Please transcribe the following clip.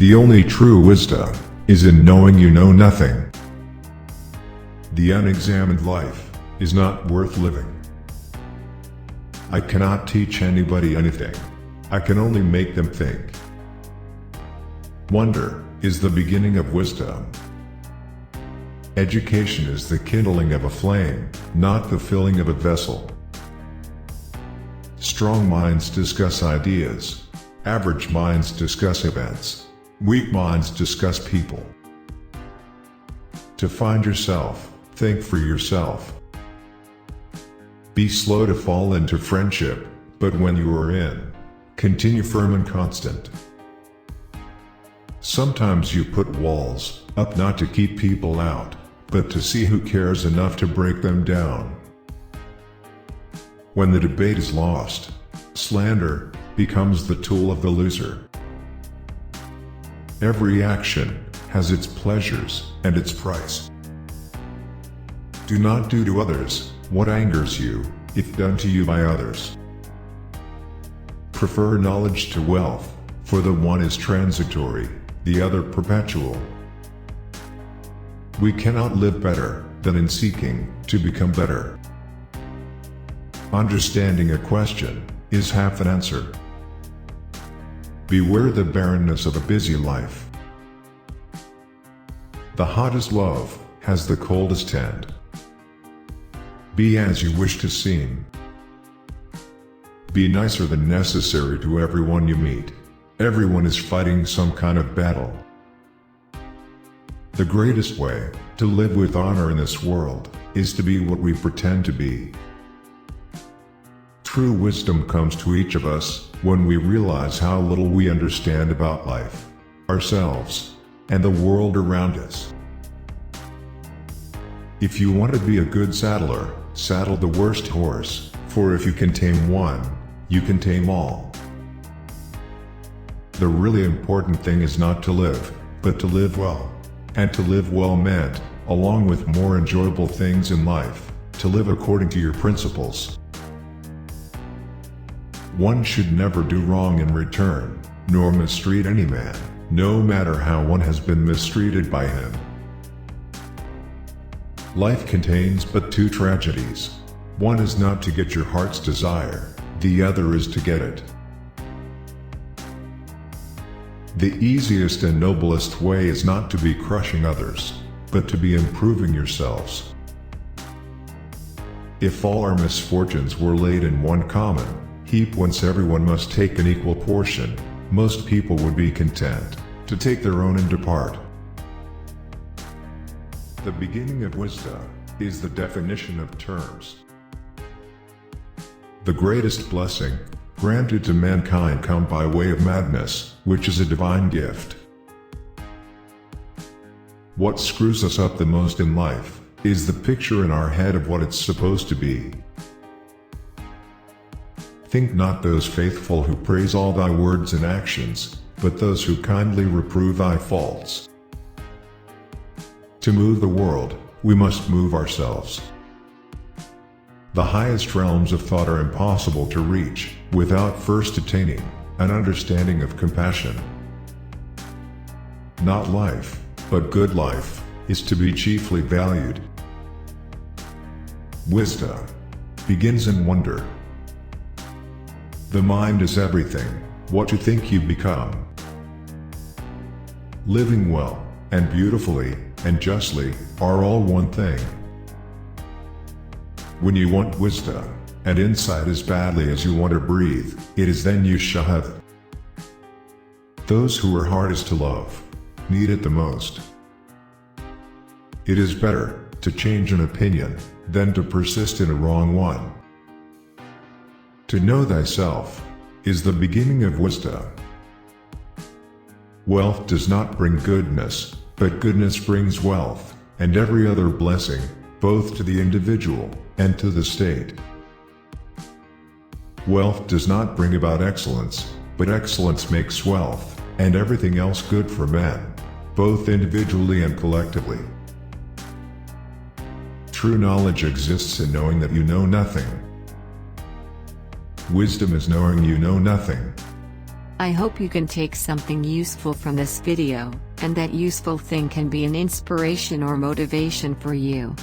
The only true wisdom is in knowing you know nothing. The unexamined life is not worth living. I cannot teach anybody anything. I can only make them think. Wonder is the beginning of wisdom. Education is the kindling of a flame, not the filling of a vessel. Strong minds discuss ideas. Average minds discuss events. Weak minds discuss people. To find yourself, think for yourself. Be slow to fall into friendship, but when you are in, continue firm and constant. Sometimes you put walls up not to keep people out, but to see who cares enough to break them down. When the debate is lost, slander becomes the tool of the loser. Every action has its pleasures and its price. Do not do to others what angers you, if done to you by others. Prefer knowledge to wealth, for the one is transitory, the other perpetual. We cannot live better than in seeking to become better. Understanding a question is half an answer. Beware the barrenness of a busy life. The hottest love has the coldest end. Be as you wish to seem. Be nicer than necessary to everyone you meet. Everyone is fighting some kind of battle. The greatest way to live with honor in this world is to be what we pretend to be. True wisdom comes to each of us when we realize how little we understand about life, ourselves, and the world around us. If you want to be a good saddler, saddle the worst horse, for if you can tame one, you can tame all. The really important thing is not to live, but to live well. And to live well meant, along with more enjoyable things in life, to live according to your principles. One should never do wrong in return, nor mistreat any man, no matter how one has been mistreated by him. Life contains but two tragedies. One is not to get your heart's desire, the other is to get it. The easiest and noblest way is not to be crushing others, but to be improving yourselves. If all our misfortunes were laid in one common heap whence everyone must take an equal portion, most people would be content to take their own and depart. The beginning of wisdom is the definition of terms. The greatest blessing granted to mankind come by way of madness, which is a divine gift. What screws us up the most in life is the picture in our head of what it's supposed to be. Think not those faithful who praise all thy words and actions, but those who kindly reprove thy faults. To move the world, we must move ourselves. The highest realms of thought are impossible to reach without first attaining an understanding of compassion. Not life, but good life, is to be chiefly valued. Wisdom begins in wonder. The mind is everything, what you think you become. Living well, and beautifully, and justly, are all one thing. When you want wisdom, and insight as badly as you want to breathe, it is then you shall have it. Those who are hardest to love need it the most. It is better to change an opinion than to persist in a wrong one. To know thyself is the beginning of wisdom. Wealth does not bring goodness, but goodness brings wealth, and every other blessing, both to the individual and to the state. Wealth does not bring about excellence, but excellence makes wealth, and everything else good for men, both individually and collectively. True knowledge exists in knowing that you know nothing. Wisdom is knowing you know nothing. I hope you can take something useful from this video, and that useful thing can be an inspiration or motivation for you.